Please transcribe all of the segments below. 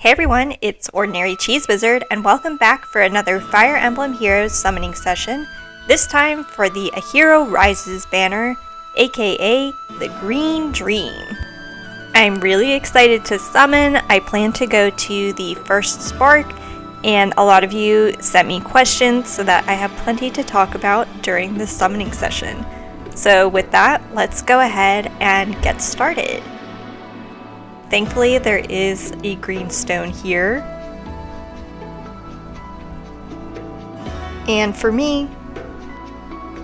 Hey everyone, it's Ordinary Cheese Wizard, and welcome back for another Fire Emblem Heroes summoning session, this time for the A Hero Rises banner, aka the Green Dream. I'm really excited to summon. I plan to go to the first spark, and a lot of you sent me questions so that I have plenty to talk about during this summoning session. So with that, let's go ahead and get started. Thankfully, there is a green stone here. And for me,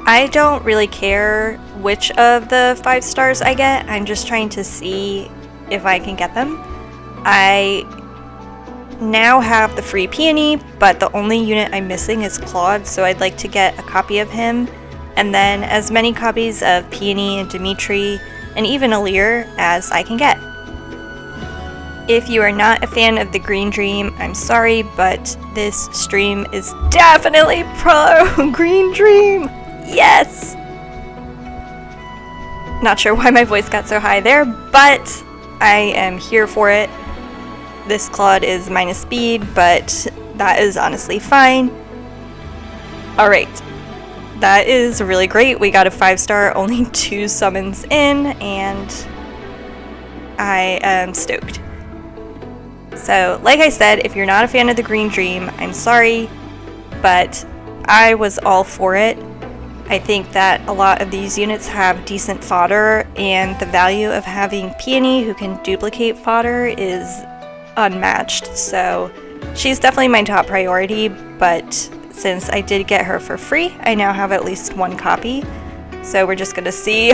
I don't really care which of the 5 stars I get. I'm just trying to see if I can get them. I now have the free peony, but the only unit I'm missing is Claude, so I'd like to get a copy of him, and then as many copies of Peony and Dimitri, and even Alir as I can get. If you are not a fan of the Green Dream, I'm sorry, but this stream is definitely pro Green Dream! Yes! Not sure why my voice got so high there, but I am here for it. This Claude is minus speed, but that is honestly fine. Alright, that is really great. We got a 5-star, only 2 summons in, and I am stoked. So, like I said, if you're not a fan of the Green Dream, I'm sorry, but I was all for it. I think that a lot of these units have decent fodder, and the value of having Peony who can duplicate fodder is unmatched. So, she's definitely my top priority, but since I did get her for free, I now have at least 1 copy. So, we're just gonna see.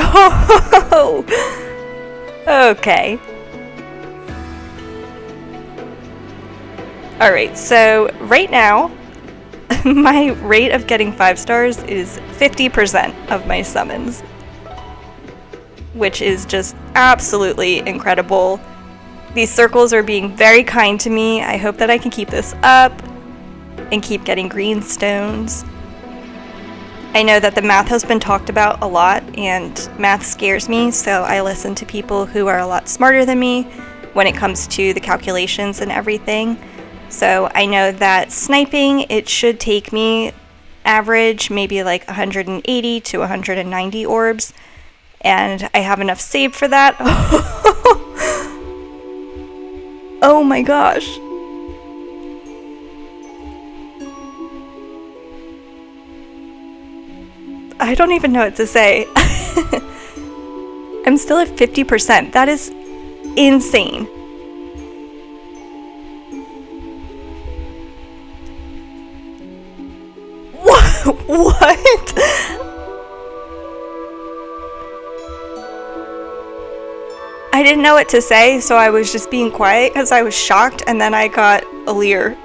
Okay. Alright, so right now, my rate of getting 5 stars is 50% of my summons, which is just absolutely incredible. These circles are being very kind to me. I hope that I can keep this up and keep getting green stones. I know that the math has been talked about a lot, and math scares me, so I listen to people who are a lot smarter than me when it comes to the calculations and everything. So I know that sniping, it should take me average maybe like 180 to 190 orbs, and I have enough saved for that. Oh my gosh. I don't even know what to say. I'm still at 50%. That is insane. What? I didn't know what to say, so I was just being quiet because I was shocked, and then I got Alir.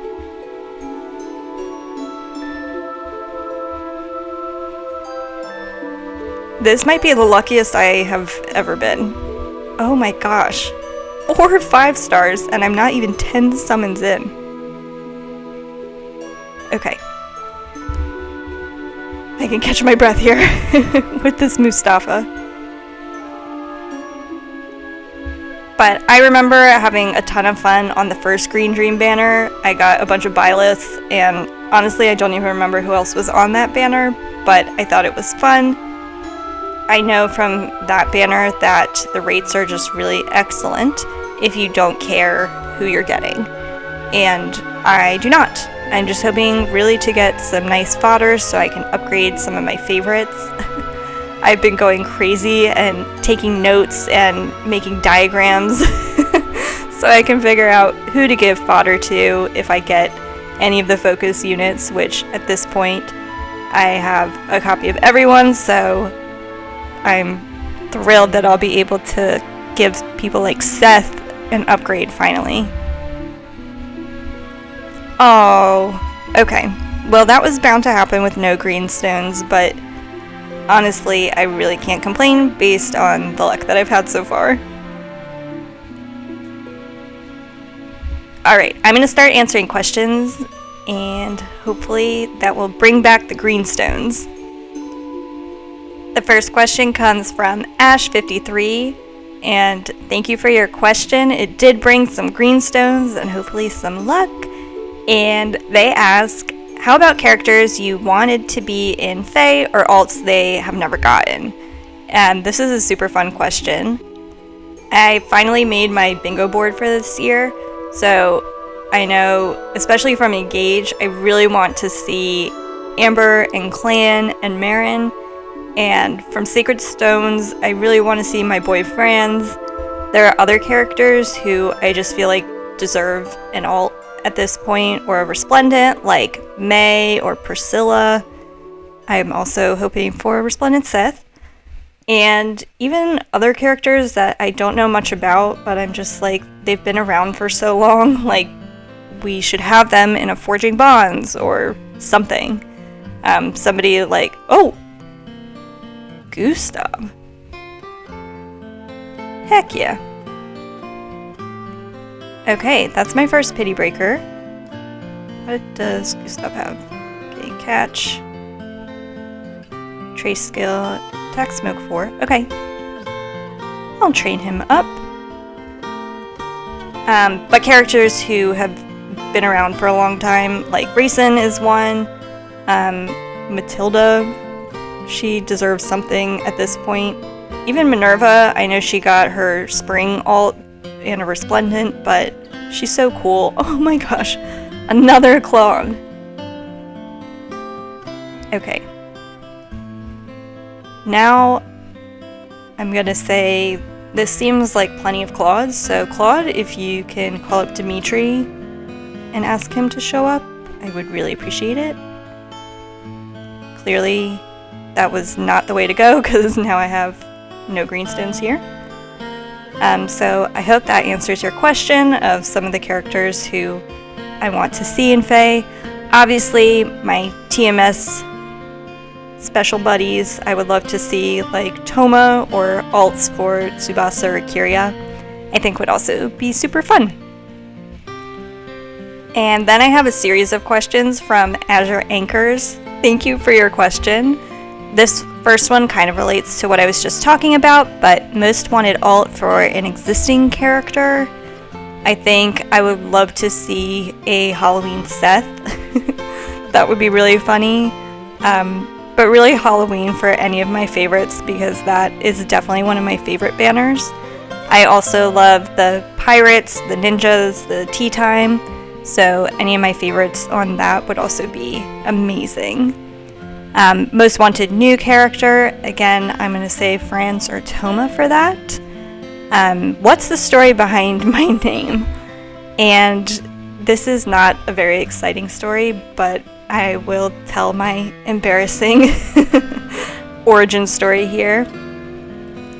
This might be the luckiest I have ever been. Oh my gosh. 4 5 stars, and I'm not even 10 summons in. Okay. I can catch my breath here with this Mustafa. But I remember having a ton of fun on the first Green Dream banner. I got a bunch of byleths, and honestly I don't even remember who else was on that banner, but I thought it was fun. I know from that banner that the rates are just really excellent if you don't care who you're getting. And I do not. I'm just hoping really to get some nice fodder so I can upgrade some of my favorites. I've been going crazy and taking notes and making diagrams so I can figure out who to give fodder to if I get any of the focus units, which at this point I have a copy of everyone, so I'm thrilled that I'll be able to give people like Seth an upgrade finally. Oh, okay. Well, that was bound to happen with no green stones, but honestly, I really can't complain based on the luck that I've had so far. Alright, I'm going to start answering questions, and hopefully that will bring back the green stones. The first question comes from Ash53. And thank you for your question. It did bring some greenstones and hopefully some luck. And they ask, how about characters you wanted to be in Fae or alts they have never gotten? And this is a super fun question. I finally made my bingo board for this year, so I know, especially from Engage, I really want to see Amber and Clan and Marin, and from Sacred Stones, I really want to see my boy Franz. There are other characters who I just feel like deserve an alt at this point, or a Resplendent, like May or Priscilla. I'm also hoping for a Resplendent Seth. And even other characters that I don't know much about, but I'm just like, they've been around for so long, like, we should have them in a Forging Bonds or something. Somebody like, oh, Gustav. Heck yeah. Okay, that's my first pity breaker. What does Gustav have? Okay, catch. Trace skill, attack smoke 4. Okay. I'll train him up. But characters who have been around for a long time, like Raisin is one. Matilda, she deserves something at this point. Even Minerva, I know she got her spring alt and a Resplendent, but she's so cool. Oh my gosh, another clone. Okay. Now, I'm gonna say this seems like plenty of Claudes, so Claude, if you can call up Dimitri and ask him to show up, I would really appreciate it. Clearly, that was not the way to go, because now I have no greenstones here. So I hope that answers your question of some of the characters who I want to see in Fae. Obviously, my TMS special buddies, I would love to see like Toma or alts for Tsubasa or Kiria. I think would also be super fun. And then I have a series of questions from Azure Anchors. Thank you for your question. This first one kind of relates to what I was just talking about, but most wanted alt for an existing character. I think I would love to see a Halloween Seth. That would be really funny. But really Halloween for any of my favorites, because that is definitely one of my favorite banners. I also love the pirates, the ninjas, the tea time, so any of my favorites on that would also be amazing. Most wanted new character, again, I'm going to say Franz or Toma for that. What's the story behind my name? And this is not a very exciting story, but I will tell my embarrassing origin story here.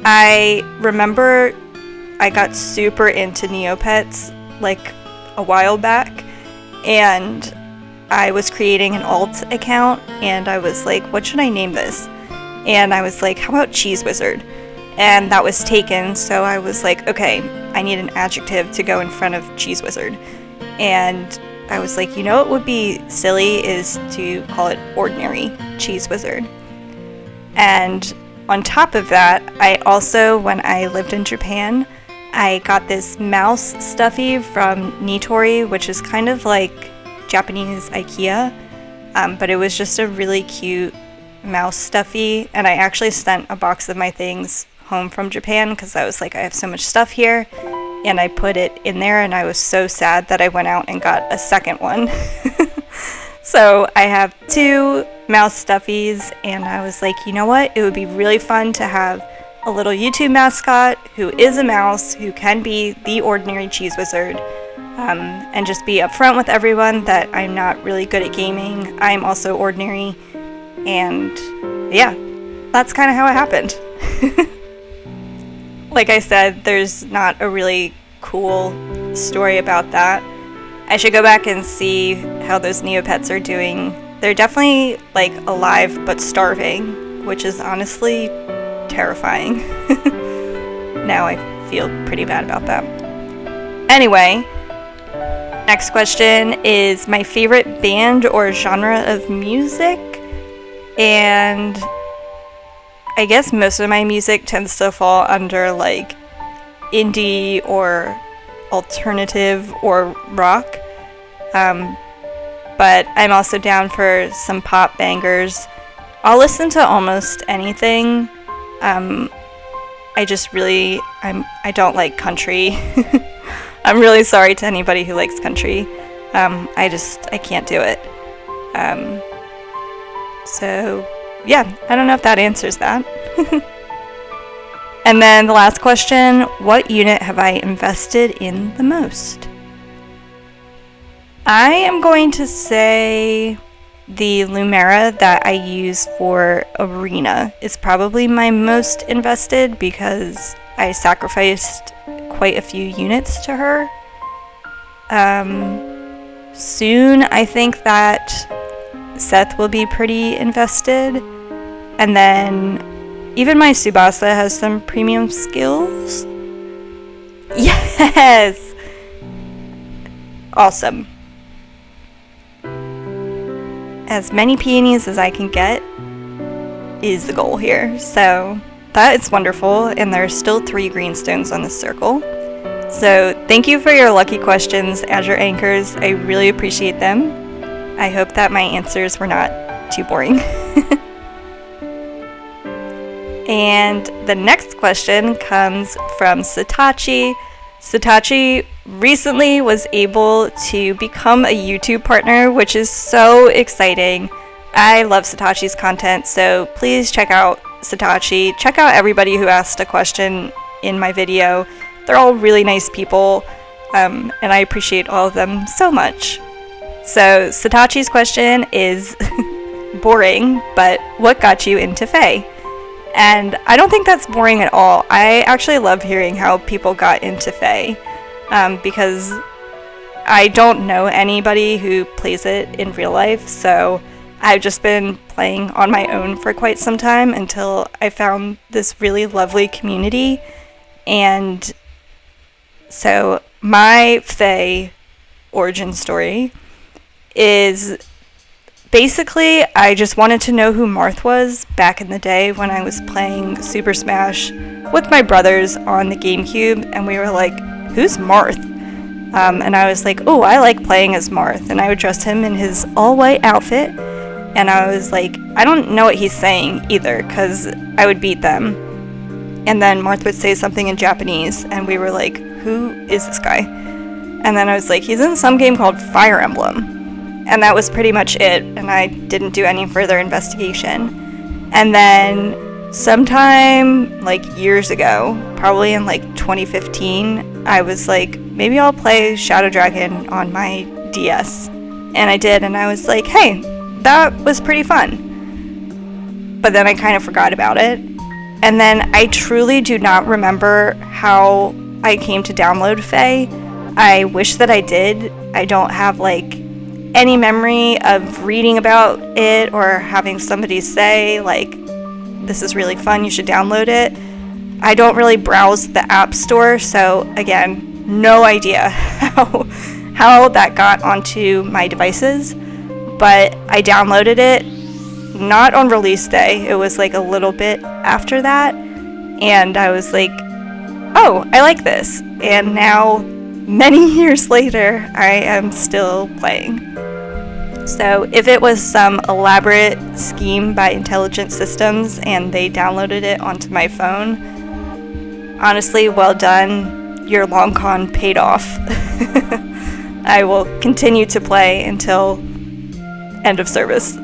I remember I got super into Neopets like a while back, and I was creating an alt account, and I was like, what should I name this? And I was like, how about Cheese Wizard? And that was taken, so I was like, okay, I need an adjective to go in front of Cheese Wizard. And I was like, you know what would be silly is to call it Ordinary Cheese Wizard. And on top of that, I also, when I lived in Japan, I got this mouse stuffy from Nitori, which is kind of like Japanese IKEA, but it was just a really cute mouse stuffy, and I actually sent a box of my things home from Japan because I was like, I have so much stuff here, and I put it in there, and I was so sad that I went out and got a second one. So I have 2 mouse stuffies, and I was like, you know what, it would be really fun to have a little YouTube mascot who is a mouse, who can be the Ordinary Cheese Wizard, and just be upfront with everyone that I'm not really good at gaming. I'm also ordinary, and yeah, that's kind of how it happened. Like I said, there's not a really cool story about that. I should go back and see how those Neopets are doing. They're definitely like alive but starving, which is honestly terrifying. Now I feel pretty bad about that. Anyway, next question is my favorite band or genre of music, and I guess most of my music tends to fall under like indie or alternative or rock. But I'm also down for some pop bangers. I'll listen to almost anything. I don't like country. I'm really sorry to anybody who likes country. I can't do it. So yeah, I don't know if that answers that. And then the last question, what unit have I invested in the most? I am going to say the Lumera that I use for Arena is probably my most invested because I sacrificed quite a few units to her. Soon I think that Seth will be pretty invested. And then even my Tsubasa has some premium skills. Yes! Awesome. As many peonies as I can get is the goal here. So that is wonderful, and there are still 3 green stones on this circle. So thank you for your lucky questions, Azure Anchors. I really appreciate them. I hope that my answers were not too boring. And the next question comes from Satachi. Satachi recently was able to become a YouTube partner, which is so exciting. I love Satachi's content, so please check out Satachi. Check out everybody who asked a question in my video. They're all really nice people, and I appreciate all of them so much. So Satachi's question is boring, but what got you into Fae? And I don't think that's boring at all. I actually love hearing how people got into Fae, because I don't know anybody who plays it in real life, so I've just been playing on my own for quite some time until I found this really lovely community. And so my Fae origin story is basically, I just wanted to know who Marth was back in the day when I was playing Super Smash with my brothers on the GameCube, and we were like, who's Marth? And I was like, oh, I like playing as Marth, and I would dress him in his all-white outfit, and I was like, I don't know what he's saying either, because I would beat them. And then Marth would say something in Japanese, and we were like, who is this guy? And then I was like, he's in some game called Fire Emblem. And that was pretty much it, and I didn't do any further investigation. And then sometime like years ago, probably in like 2015, I was like, maybe I'll play Shadow Dragon on my DS. And I did, and I was like, hey, that was pretty fun. But then I kind of forgot about it. And then I truly do not remember how I came to download Fae. I wish that I did. I don't have like any memory of reading about it or having somebody say like, this is really fun, you should download it. I don't really browse the app store, so again, no idea how that got onto my devices, but I downloaded it not on release day. It was like a little bit after that, and I was like, oh, I like this. And now, many years later, I am still playing. So if it was some elaborate scheme by Intelligent Systems and they downloaded it onto my phone, honestly, well done. Your long con paid off. I will continue to play until end of service.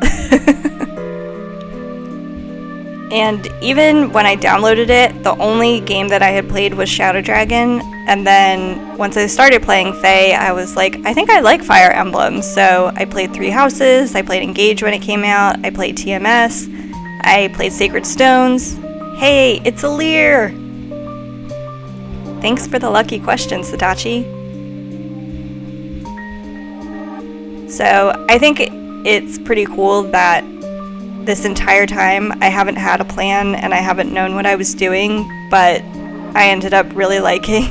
And even when I downloaded it, the only game that I had played was Shadow Dragon. And then once I started playing Fae, I was like, I think I like Fire Emblem. So I played Three Houses, I played Engage when it came out, I played TMS, I played Sacred Stones. Hey, it's a Lear! Thanks for the lucky question, Satachi. So I think it's pretty cool that this entire time I haven't had a plan and I haven't known what I was doing, but I ended up really liking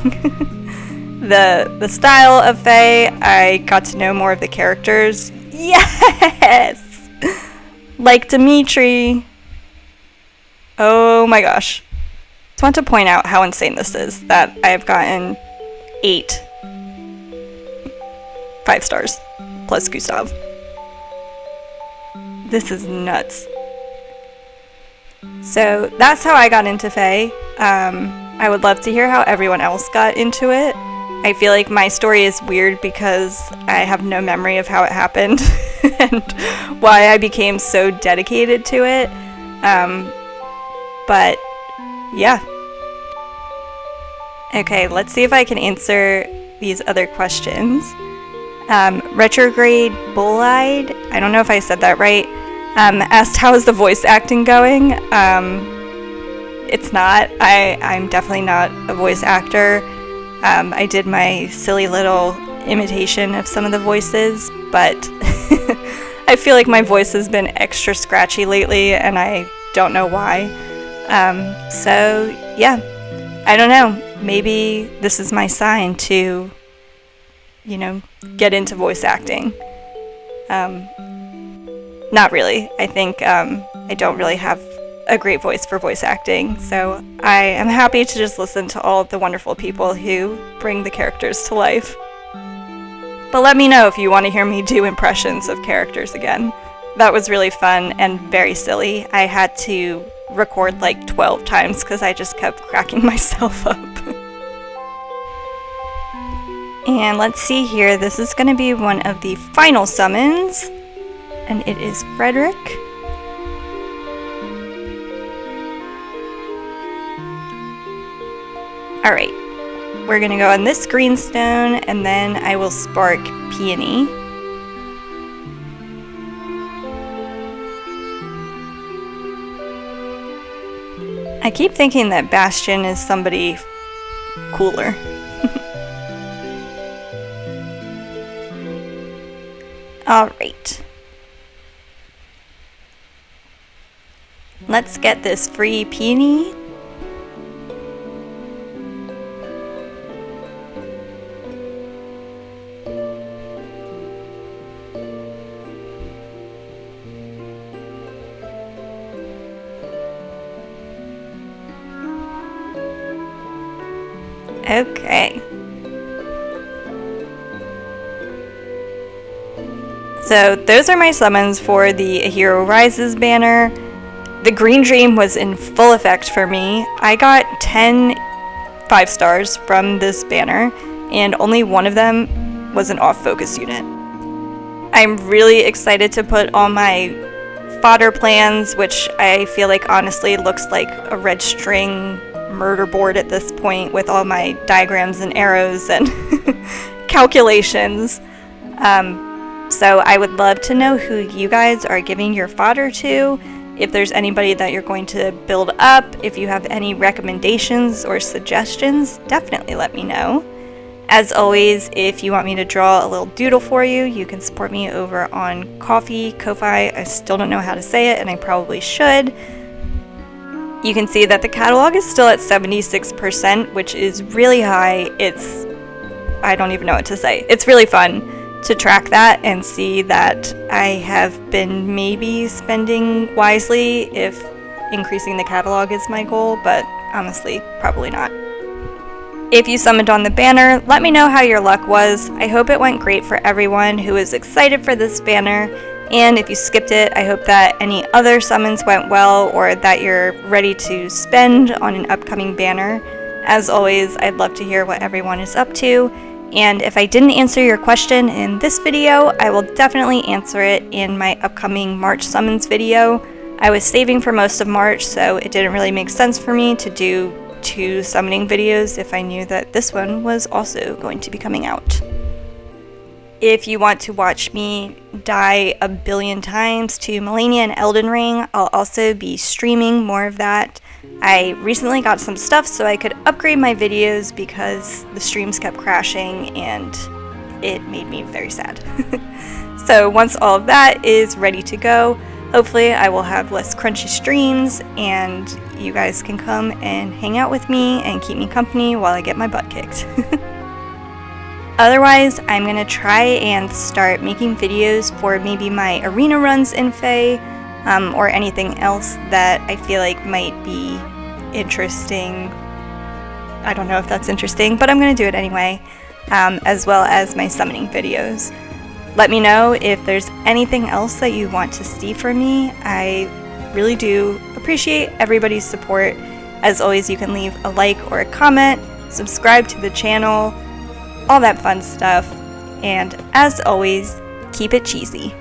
the style of Fae. I got to know more of the characters. Yes! Like Dimitri. Oh my gosh. just want to point out how insane this is, that I have gotten 8 5 stars plus Gustav. This is nuts. So that's how I got into Fae. I would love to hear how everyone else got into it. I feel like my story is weird because I have no memory of how it happened and why I became so dedicated to it. But yeah. Okay, let's see if I can answer these other questions. Retrograde Bull-eyed, I don't know if I said that right, asked how is the voice acting going. It's not. I'm definitely not a voice actor. I did my silly little imitation of some of the voices, but I feel like my voice has been extra scratchy lately, and I don't know why. So, yeah. I don't know. Maybe this is my sign to, get into voice acting. Not really. I think I don't really have a great voice for voice acting, so I am happy to just listen to all of the wonderful people who bring the characters to life. But let me know if you want to hear me do impressions of characters again. That was really fun and very silly. I had to record like 12 times because I just kept cracking myself up. And let's see here, this is going to be one of the final summons, and it is Frederick. Alright, we're going to go on this greenstone, and then I will spark Peony. I keep thinking that Bastion is somebody cooler. Alright. Let's get this free Peony. Okay. So those are my summons for the A Hero Rises banner. The Green Dream was in full effect for me. I got 10 5 stars from this banner, and only one of them was an off-focus unit. I'm really excited to put all my fodder plans, which I feel like honestly looks like a red string murder board at this point with all my diagrams and arrows and calculations. So I would love to know who you guys are giving your fodder to, if there's anybody that you're going to build up, if you have any recommendations or suggestions, definitely let me know. As always, if you want me to draw a little doodle for you, you can support me over on Ko-Fi. I still don't know how to say it, and I probably should. You can see that the catalog is still at 76%, which is really high. I don't even know what to say. It's really fun to track that and see that I have been maybe spending wisely if increasing the catalog is my goal, but honestly, probably not. If you summoned on the banner, let me know how your luck was. I hope it went great for everyone who is excited for this banner, and if you skipped it, I hope that any other summons went well or that you're ready to spend on an upcoming banner. As always, I'd love to hear what everyone is up to. And if I didn't answer your question in this video, I will definitely answer it in my upcoming March summons video. I was saving for most of March, so it didn't really make sense for me to do 2 summoning videos if I knew that this one was also going to be coming out. If you want to watch me die a billion times to Malenia and Elden Ring, I'll also be streaming more of that. I recently got some stuff so I could upgrade my videos because the streams kept crashing and it made me very sad. So once all of that is ready to go, hopefully I will have less crunchy streams and you guys can come and hang out with me and keep me company while I get my butt kicked. Otherwise, I'm going to try and start making videos for maybe my arena runs in Fae, or anything else that I feel like might be interesting. I don't know if that's interesting, but I'm going to do it anyway, as well as my summoning videos. Let me know if there's anything else that you want to see from me. I really do appreciate everybody's support. As always, you can leave a like or a comment, subscribe to the channel, all that fun stuff. And as always, keep it cheesy.